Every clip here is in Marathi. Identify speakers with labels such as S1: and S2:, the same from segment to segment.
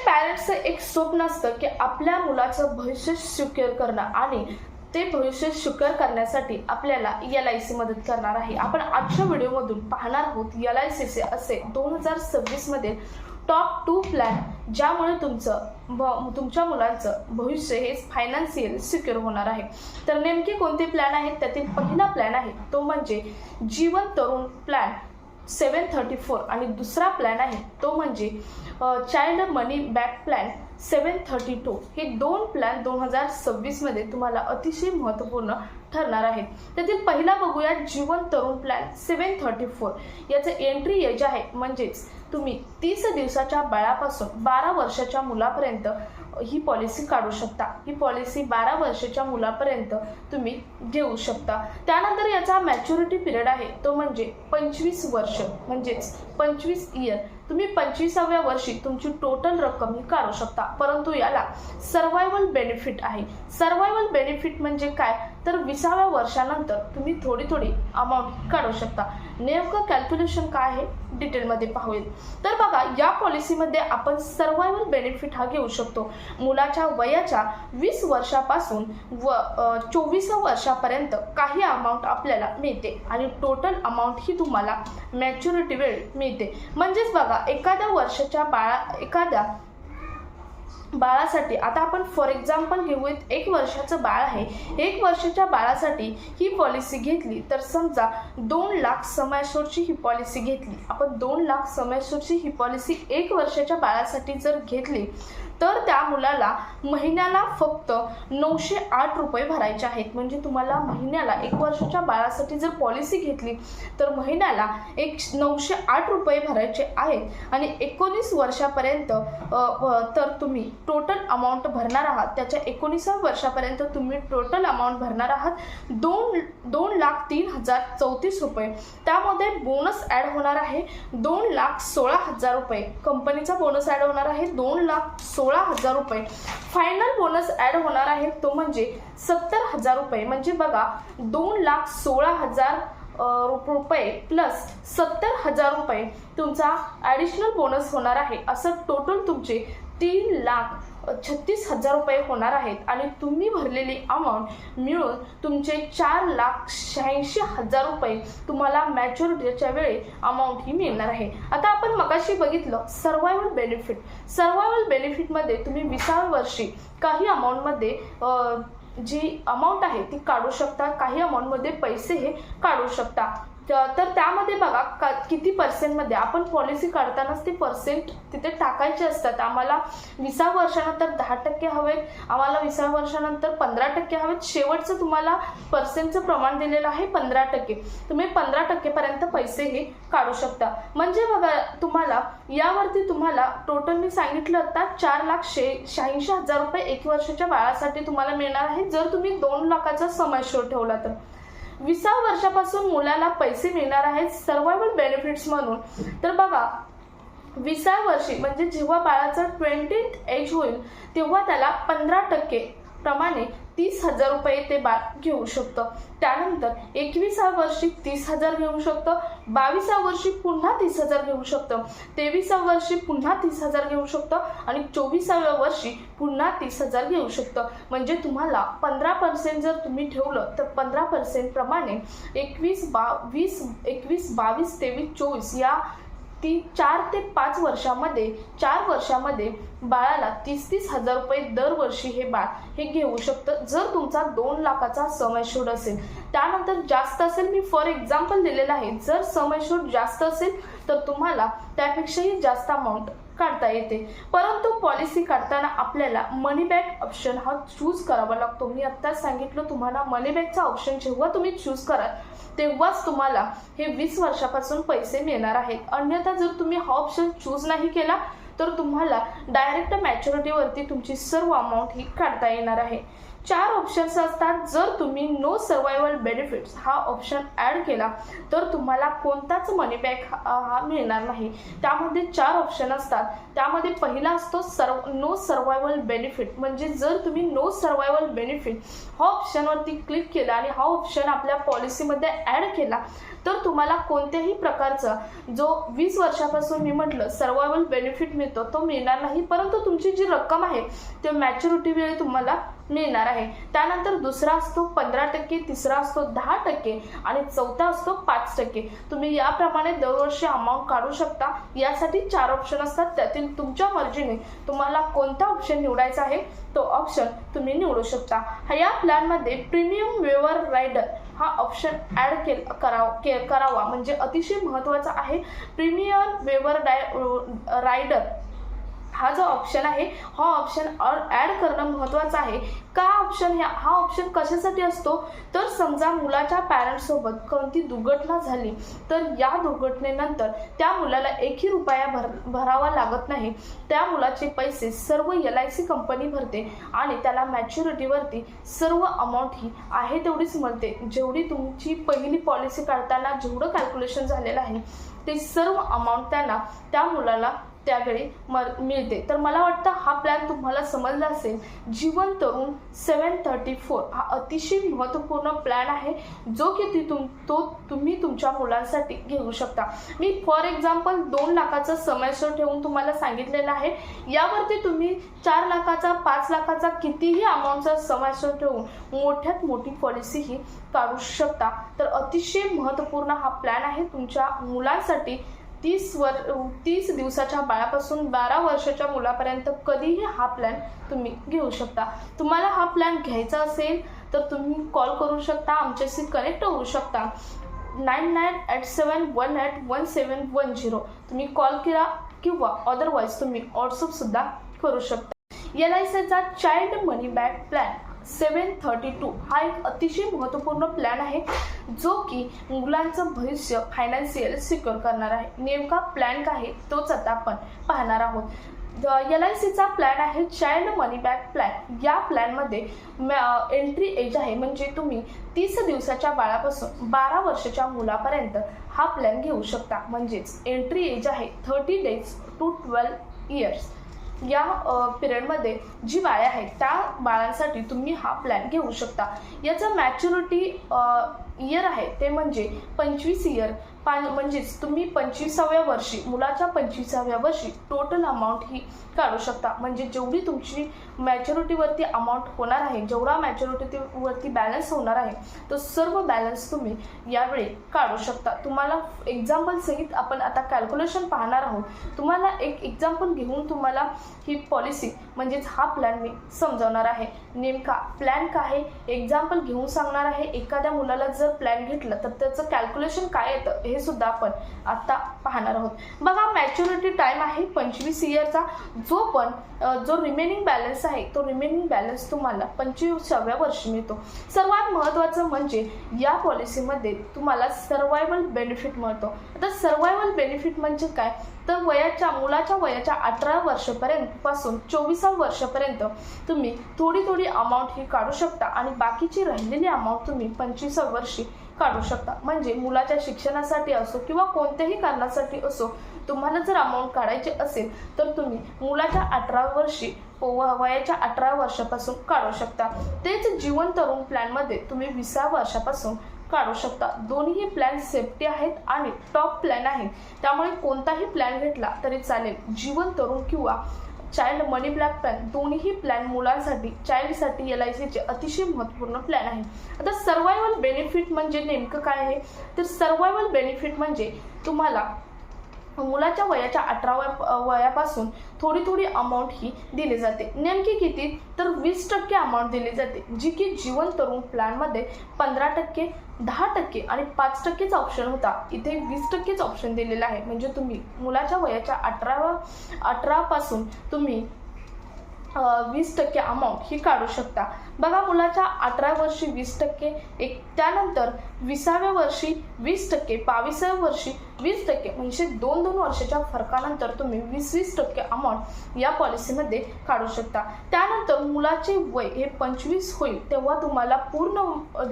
S1: पॅरेंट्सचं एक स्वप्न असतं की आपल्या मुलाचं भविष्य सिक्युअर करणं आणि ते भविष्य सिक्युअर करण्यासाठी आपल्याला LIC मदत करणार आहे। आपण आजच्या व्हिडिओमधून पाहणार आहोत LICचे असे 2026 मध्ये टॉप 2 प्लॅन ज्यामुळे तुमच्या मुलांचं भविष्य हे फायनान्शियल सिक्युअर होणार आहे। तर नेमके कोणते प्लॅन आहेत त्यातील पहिला प्लॅन आहे तो म्हणजे जीवन तरुण प्लॅन 734 आणि दुसरा प्लॅन आहे तो म्हणजे चाइल्ड मनी बॅक प्लॅन 732। हे दोन प्लॅन 2026 मध्ये तुम्हाला अतिशय महत्त्वपूर्ण ठरणार आहेत। त्यातील पहिला बघूया जीवन तरुण प्लॅन 734। याचे एंट्री एज आहे म्हणजेच तुम्ही 30 दिवसाच्या बाळापासून 12 वर्षाच्या मुलापर्यंत ही पॉलिसी काढू शकता। ही पॉलिसी 12 वर्षाच्या मुलापर्यंत तुम्ही घेऊ शकता। त्यानंतर याचा मॅच्युरिटी पिरियड आहे तो म्हणजे 25 वर्ष म्हणजेच 25 इयर। तुम्ही 25व्या वर्षी तुमची टोटल रक्कम ही काढू शकता, परंतु याला सर्व्हायवल बेनिफिट आहे। सर्व्हायवल बेनिफिट म्हणजे काय तर 20व्या वर्षानंतर तुम्ही थोडी अमाउंट काढू शकता। नेमकं कॅल्क्युलेशन काय आहे डिटेलमध्ये पाहूया। तर बघा या पॉलिसीमध्ये आपण सर्व्हायवल बेनिफिट हा घेऊ शकतो मुलाच्या वयाच्या 20 वर्षापासून 24 वर्षापर्यंत काही अमाउंट आपल्याला मिळते आणि टोटल अमाउंट ही तुम्हाला मॅच्युरिटी वेळी मिळते। म्हणजेच बघा एखाद्या बाळासाठी आता आपण फॉर एक्झाम्पल घेऊयात, 1 वर्षाचं बाळ आहे, 1 वर्षाच्या बाळासाठी ही पॉलिसी घेतली तर समजा 2 लाख सम ॲश्युअर्डची ही पॉलिसी घेतली आपण 2 लाख सम ॲश्युअर्डची ही पॉलिसी 1 वर्षाच्या बाळासाठी जर घेतली तर त्या मुलाला महिन्याला फक्त 908 रुपये भरायचे आहेत। म्हणजे तुम्हाला महिन्याला 1 वर्षाच्या बाळासाठी जर पॉलिसी घेतली तर महिन्याला 908 रुपये भरायचे आहेत आणि 19 वर्षापर्यंत तर तुम्ही टोटल अमाऊंट भरणार आहात त्याच्या 19व्या वर्षापर्यंत तुम्ही टोटल अमाऊंट भरणार आहात 2,03,034 रुपये। त्यामध्ये बोनस ॲड होणार आहे 2,16,000 रुपये। कंपनीचा बोनस ॲड होणार आहे 2,16,000 रुपये। फायनल बोनस ॲड होणार आहे तो म्हणजे 70,000 रुपये। म्हणजे बघा 2,16,000 रुपये प्लस 70,000 रुपये तुमचा ॲडिशनल बोनस होणार आहे। असं टोटल तुमचे 3,36,000 रुपये होणार आहेत आणि तुम्ही भरलेली अमाऊंट मिळून तुमचे 4,86,000 रुपये तुम्हाला मॅच्युरिटीच्या वेळी अमाऊंट ही मिळणार आहे। आता आपण मगाशी बघितलं सर्व्हायवल बेनिफिट। सर्व्हायवल बेनिफिटमध्ये तुम्ही 20व्या वर्षी काही अमाऊंटमध्ये जी अमाऊंट आहे ती काढू शकता, काही अमाऊंटमध्ये पैसे हे काढू शकता। तर त्यामध्ये बघा किती पर्सेंटमध्ये आपण पॉलिसी काढतानाच ते पर्सेंट तिथे टाकायचे असतात। आम्हाला 20व्या वर्षानंतर 10% हवेत, आम्हाला 20व्या वर्षानंतर 15% हवेत। शेवटचं तुम्हाला पर्सेंटचं प्रमाण दिलेलं आहे 15%। तुम्ही 15% पर्यंत पैसे हे काढू शकता। म्हणजे बघा तुम्हाला यावरती तुम्हाला टोटल मी सांगितलं आता 4,86,000 रुपये 1 वर्षाच्या बाळासाठी तुम्हाला मिळणार आहे जर तुम्ही 2 लाखाचा सम ॲश्युअर्ड ठेवला तर। 20व्या वर्षापासून मुलाला पैसे मिळणार आहेत सर्व्हायवल बेनिफिट्स म्हणून। तर बघा 20व्या वर्षी म्हणजे जेव्हा बाळाचं 20th एज होईल तेव्हा त्याला 15% प्रमाणे 30,000 रुपये ते बाळ घेऊ शकतं। त्यानंतर 21व्या वर्षी 30,000 घेऊ शकतं, 22व्या वर्षी पुन्हा 30,000 घेऊ शकतं, 23व्या वर्षी पुन्हा 30,000 घेऊ शकतं आणि 24व्या वर्षी पुन्हा 30,000 घेऊ शकतं। म्हणजे तुम्हाला 15% जर तुम्ही ठेवलं तर 15% प्रमाणे 21, 22, 23, 24 या 4 ते 5 वर्षामध्ये 4 वर्षामध्ये बाळाला 30,000 रुपये दरवर्षी हे बाळ हे घेऊ शकतं जर तुमचा 2 लाखाचा सम ॲश्युअर्ड असेल। त्यानंतर जास्त असेल, मी फॉर एक्झाम्पल दिलेलं आहे, जर सम ॲश्युअर्ड जास्त असेल तर तुम्हाला त्यापेक्षाही जास्त अमाऊंट काढता येते। परंतु पॉलिसी काढताना आपल्याला मनी बॅक ऑप्शन हा चूज करावा लागतो। मी आत्ताच सांगितलं तुम्हाला मनी बॅकचा ऑप्शन जेव्हा तुम्ही चूज कराल तेव्हाच तुम्हाला हे 20 वर्षापासून पैसे मिळणार आहेत। अन्यथा जर तुम्ही हा ऑप्शन चूज नाही केला तर तुम्हाला डायरेक्ट मॅच्युरिटीवरती तुमची सर्व अमाऊंट ही काढता येणार आहे। 4 ऑप्शन्स असतात. जर तुम्ही नो सर्वायवल बेनिफिट्स हा ऑप्शन ॲड केला तर तुम्हाला कोणताच मनी बॅक हा मिळणार नाही. त्यामध्ये 4 ऑप्शन असतात. त्यामध्ये पहिला असतो नो सर्वायवल बेनिफिट. म्हणजे जर तुम्ही नो सर्वायवल बेनिफिट हा ऑप्शनवरती क्लिक केला आणि हा ऑप्शन आपल्या पॉलिसीमध्ये ॲड केला तर तुम्हाला कोणत्याही प्रकारचा जो 20 वर्षापासून मी म्हटलं सर्वायवल बेनिफिट मिळतो तो मिळणार नाही, परंतु तुमची जी रक्कम आहे ते मॅच्युरिटी वेळी तुम्हाला मिळणार आहे. त्यानंतर दुसरा असतो 15%, तिसरा असतो 10% आणि चौथा असतो 5%. तुम्ही याप्रमाणे दरवर्षी अमाऊंट काढू शकता. यासाठी 4 ऑप्शन असतात. त्यातील तुमच्या मर्जीने तुम्हाला कोणता ऑप्शन निवडायचा आहे तो ऑप्शन तुम्ही निवडू शकता. या प्लॅनमध्ये प्रीमियम वेवर रायडर हा ऑप्शन ॲड करावा म्हणजे अतिशय महत्त्वाचा आहे. प्रीमियम वेवर रायडर हा जो ऑप्शन आहे हा ऑप्शन ॲड करणं महत्त्वाचं आहे. हा ऑप्शन कशासाठी असतो तर समजा मुलाच्या पॅरेंट्ससोबत कोणती दुर्घटना झाली तर या दुर्घटनेनंतर त्या मुलाला 1ही रुपया भरावा लागत नाही. त्या मुलाचे पैसे सर्व LIC कंपनी भरते आणि त्याला मॅच्युरिटीवरती सर्व अमाऊंट ही आहे तेवढीच मिळते. जेवढी तुमची पहिली पॉलिसी काढताना जेवढं कॅल्क्युलेशन झालेलं आहे ते सर्व अमाऊंट त्या मुलाला त्यावेळी मिळते. तर मला वाटतं हा प्लॅन तुम्हाला समजला असेल. जीवन तरुण 734 हा अतिशय महत्त्वपूर्ण प्लॅन आहे जो की तुम्ही तुमच्या मुलांसाठी घेऊ शकता. मी फॉर एक्झाम्पल 2 लाखाचा समयसर ठेवून तुम्हाला सांगितलेलं आहे. यावरती तुम्ही 4 लाखाचा 5 लाखाचा कितीही अमाऊंटचा समयसर ठेवून मोठ्यात मोठी पॉलिसी ही काढू शकता. तर अतिशय महत्त्वपूर्ण हा प्लॅन आहे तुमच्या मुलांसाठी. 30 दिवसाच्या बाळापासून 12 वर्षाच्या मुलापर्यंत कधीही हा प्लॅन तुम्ही घेऊ शकता. तुम्हाला हा प्लॅन घ्यायचा असेल तर तुम्ही कॉल करू शकता, आमच्याशी कनेक्ट होऊ शकता. 9987181710 तुम्ही कॉल करा किंवा अदरवाईज तुम्ही व्हॉट्सअपसुद्धा करू शकता. LICचा चाइल्ड मनी बॅक प्लॅन 732 हा एक अतिशय महत्त्वपूर्ण प्लॅन आहे जो की मुलांचं भविष्य फायनान्शियल सिक्युअर करणार आहे. नेमका प्लॅन काय आहे तोच आता आपण पाहणार आहोत. LICचा प्लॅन आहे चाइल्ड मनी बॅक प्लॅन. या प्लॅनमध्ये एंट्री एज आहे म्हणजे तुम्ही 30 दिवसाच्या बाळापासून 12 वर्षाच्या मुलापर्यंत हा प्लॅन घेऊ शकता. म्हणजेच एंट्री एज आहे 30 days to 12 years. या पिरियडमध्ये जी बाळे आहेत त्या बाळांसाठी तुम्ही हा प्लॅन घेऊ शकता. याचं मॅच्युरिटी इयर आहे ते म्हणजे 25 इयर. म्हणजेच तुम्ही 25व्या वर्षी मुलाच्या 25व्या वर्षी टोटल अमाऊंट ही काढू शकता. म्हणजे जेवढी तुमची मॅच्युरिटीवरती अमाऊंट होणार आहे, जेवढा मॅच्युरिटीवरती बॅलन्स होणार आहे तो सर्व बॅलन्स तुम्ही यावेळी काढू शकता. तुम्हाला एक्झाम्पल सहित आपण आता कॅल्क्युलेशन पाहणार आहोत. तुम्हाला एक एक्झाम्पल घेऊन तुम्हाला ही पॉलिसी म्हणजेच हा प्लॅन मी समजावणार आहे. नेमका प्लॅन काय आहे एक्झाम्पल घेऊन सांगणार आहे. एखाद्या मुलाला जर प्लॅन घेतलं तर त्याचं कॅल्क्युलेशन काय येतं हे सुद्धा आपण आता पाहणार आहोत. बघा मॅच्युरिटी टाइम आहे 25 इयरचा. जो रिमेनिंग बॅलन्स आहे तो रिमेनिंग बॅलन्स तुम्हाला 25व्या वर्षी मिळतो. सर्वात महत्त्वाचं म्हणजे या पॉलिसीमध्ये तुम्हाला सर्वायवल बेनिफिट मिळतो. आता सर्वायवल बेनिफिट म्हणजे काय तर मुलाच्या वयाच्या 18 वर्षापर्यंत पासून 24व्या वर्षापर्यंत तुम्ही थोडी अमाऊंट ही काढू शकता आणि बाकीची राहिलेली अमाऊंट तुम्ही 25व्या वर्षी काढू शकता. म्हणजे मुलाच्या शिक्षणासाठी असो किंवा कोणत्याही कारणासाठी असो तुम्हाला जर अमाऊंट काढायची असेल तर तुम्ही मुलाच्या 18 वर्षापासून काढू शकता. तेच जीवन तरुण प्लॅनमध्ये तुम्ही 20व्या वर्षापासून काढू शकता. दोन्ही प्लॅन सेफ्टी आहेत आणि टॉप प्लॅन आहेत. त्यामुळे कोणताही प्लॅन घेतला तरी चालेल. जीवन तरुण किंवा चाइल्ड मनी ब्लॅक प्लॅन दोन्ही प्लॅन मुलांसाठी चाइल्डसाठी LICचे अतिशय महत्त्वपूर्ण प्लॅन आहे. आता सर्वायवल बेनिफिट म्हणजे नेमकं काय आहे तर सर्वायवल बेनिफिट म्हणजे तुम्हाला मुलाच्या वयाच्या 18व्या वयापासून थोडी अमाऊंट ही दिली जाते. नेमकी किती तर 20% अमाऊंट दिली जाते जी की जीवन तरुण प्लॅनमध्ये 15%, 10% आणि 5%चा ऑप्शन होता. इथे 20%च ऑप्शन दिलेला आहे. म्हणजे तुम्ही मुलाच्या वयाच्या 18 पासून तुम्ही 20% अमाऊंट ही काढू शकता. बघा, मुलाच्या 18व्या वर्षी 20%, त्यानंतर 20व्या वर्षी 20%, 22व्या वर्षी 20%, म्हणजे 2-2 वर्षाच्या फरकानंतर तुम्ही 20% अमाऊंट या पॉलिसीमध्ये काढू शकता. त्यानंतर मुलाचे वय हे 25 होईल तेव्हा तुम्हाला पूर्ण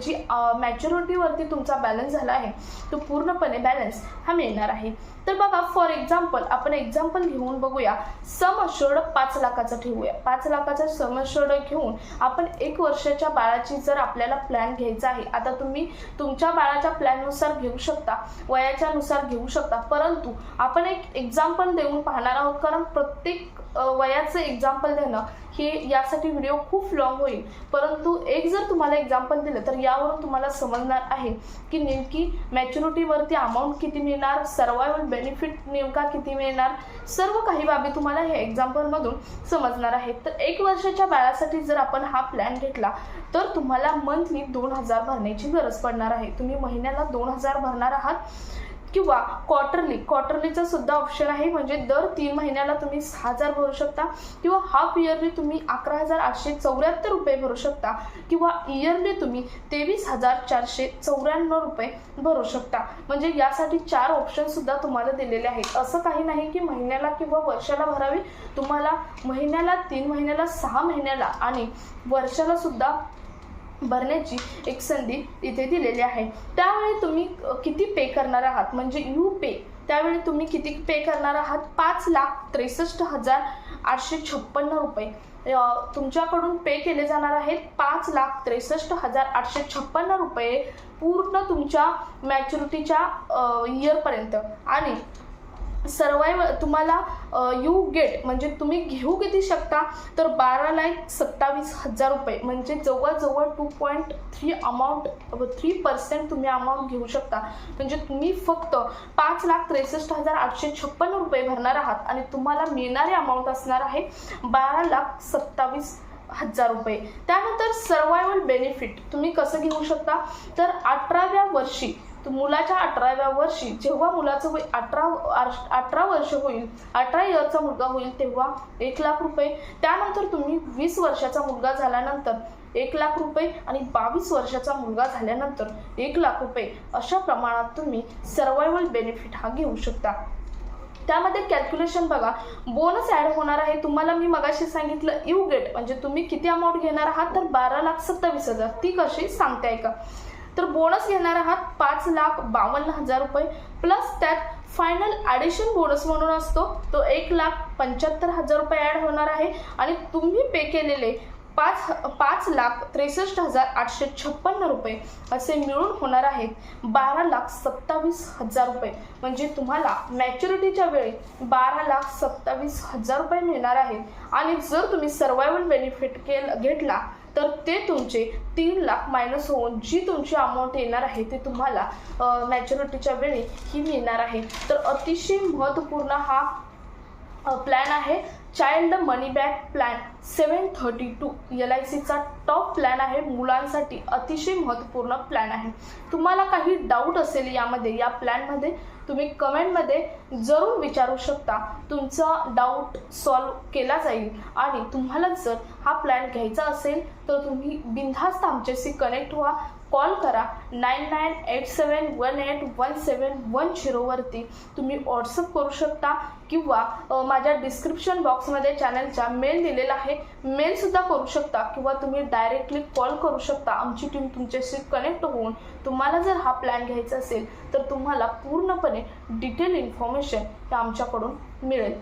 S1: जी मॅच्युरिटीवरती तुमचा बॅलन्स झाला आहे तो पूर्णपणे बॅलन्स हा मिळणार आहे. तर बघा, फॉर एक्झाम्पल आपण एक्झाम्पल घेऊन बघूया. सम अश्योर्ड 5 लाखाचा ठेवूया. 5 लाखाचा सम अश्योर्ड घेऊन आपण 1 वर्षाच्या बाळाची जर आपल्याला प्लॅन घ्यायचा आहे, आता तुम्ही तुमच्या बाळाच्या प्लॅननुसार घेऊ शकता, वयाच्या नुसार घेऊ शकता, परंतु आपण एक एक्झाम्पल देऊन पाहणार आहोत, कारण प्रत्येक वयाचं एक्झाम्पल देणं हे यासाठी व्हिडिओ खूप लॉंग होईल. परंतु एक जर तुम्हाला एक्झाम्पल दिलं तर यावरून तुम्हाला समजणार आहे की नेमकी मॅच्युरिटीवरती अमाऊंट किती मिळणार, सर्वायवल बेनिफिट नेमका किती मिळणार, सर्व काही बाबी तुम्हाला हे एक्झाम्पलमधून समजणार आहेत. तर 1 वर्षाच्या बाळासाठी जर आपण हा प्लॅन घेतला तर तुम्हाला मंथली 2000 भरण्याची गरज पडणार आहे. तुम्ही महिन्याला 2000 भरणार आहात किंवा क्वार्टरलीचा सुद्धा ऑप्शन आहे, म्हणजे दर 3 महिन्याला तुम्ही 6000 भरू शकता, किंवा हाफ इयरली तुम्ही 11,874 रुपये भरू शकता, किंवा इयरली तुम्ही 23,494 रुपये भरू शकता. म्हणजे यासाठी 4 ऑप्शन सुद्धा तुम्हाला दिलेले आहेत. असं काही नाही की महिन्याला किंवा वर्षाला भरावे, तुम्हाला महिन्याला, 3 महिन्याला, 6 महिन्याला आणि वर्षाला सुद्धा भरण्याची एक संधी इथे दिलेली आहे. त्यावेळी तुम्ही किती पे करणार आहात, म्हणजे यू पे, त्यावेळी तुम्ही किती पे करणार आहात, 5,63,856 रुपये तुमच्याकडून पे केले जाणार आहेत. 5,63,856 रुपये पूर्ण तुमच्या मॅच्युरिटीच्या इयरपर्यंत. आणि सर्वायवल तुम्हाला यू गेट म्हणजे तुम्ही घेऊ किती शकता, तर 12,27,000 रुपये, म्हणजे जवळजवळ 3% तुम्ही अमाऊंट घेऊ शकता. म्हणजे तुम्ही फक्त 5,63,856 रुपये भरणार आहात आणि तुम्हाला मिळणारी अमाऊंट असणार आहे 12,27,000 रुपये. त्यानंतर सर्वायवल बेनिफिट तुम्ही कसं घेऊ शकता, तर 18व्या वर्षी मुलाच्या 18व्या वर्षी जेव्हा मुलाचं वय 18 वर्ष होईल, 18 इयरचा मुलगा होईल तेव्हा 1 लाख रुपये. त्यानंतर तुम्ही 20 वर्षाचा मुलगा झाल्यानंतर 1 लाख रुपये आणि 22 वर्षाचा मुलगा झाल्यानंतर 1 लाख रुपये, अशा प्रमाणात तुम्ही सर्वायवल बेनिफिट हा घेऊ शकता. त्यामध्ये कॅल्क्युलेशन बघा, बोनस ॲड होणार आहे. तुम्हाला मी मगाशी सांगितलं यू गेट म्हणजे तुम्ही किती अमाऊंट घेणार आहात, तर 12,27,000. ती कशी सांगते ऐका. तर बोनस घेणार आहात 5,52,000 रुपये, प्लस त्यात फायनल ॲडिशन बोनस म्हणून असतो तो 1,75,000 रुपये ॲड होणार आहे. आणि तुम्ही पे केलेले 5,63,856 रुपये असे मिळून होणार आहेत 12,27,000 रुपये. म्हणजे तुम्हाला मॅच्युरिटीच्या वेळी 12,27,000 रुपये मिळणार आहेत. आणि जर तुम्ही सर्वायवल बेनिफिट घेतला तर ते तुमचे 3 लाख मायनस होऊन जी तुमची अमाऊंट येणार आहे ते तुम्हाला मॅच्युरिटीच्या वेळी ही मिळणार आहे. तर अतिशय महत्त्वपूर्ण हा प्लॅन आहे. चाइल्ड मनी बॅक प्लॅन 732 LICचा टॉप प्लॅन आहे. मुलांसाठी अतिशय महत्त्वपूर्ण प्लॅन आहे. तुम्हाला काही डाऊट असेल यामध्ये, या प्लॅनमध्ये, तुम्ही कमेंटमध्ये जरूर विचारू शकता. तुमचा डाऊट सॉल्व केला जाईल. आणि तुम्हाला जर हा प्लॅन घ्यायचा असेल तर तुम्ही बिनधास्त आमच्याशी कनेक्ट व्हा. कॉल करा 9987181710 वरती. तुम्ही व्हॉट्सअप करू शकता किंवा माझ्या डिस्क्रिप्शन बॉक्समध्ये चॅनलचा मेल दिलेला आहे, मेलसुद्धा करू शकता, किंवा तुम्ही डायरेक्टली कॉल करू शकता. आमची टीम तुमच्याशी कनेक्ट होऊन तुम्हाला जर हा प्लॅन घ्यायचा असेल तर तुम्हाला पूर्णपणे डिटेल इन्फॉर्मेशन आमच्याकडून मिळेल.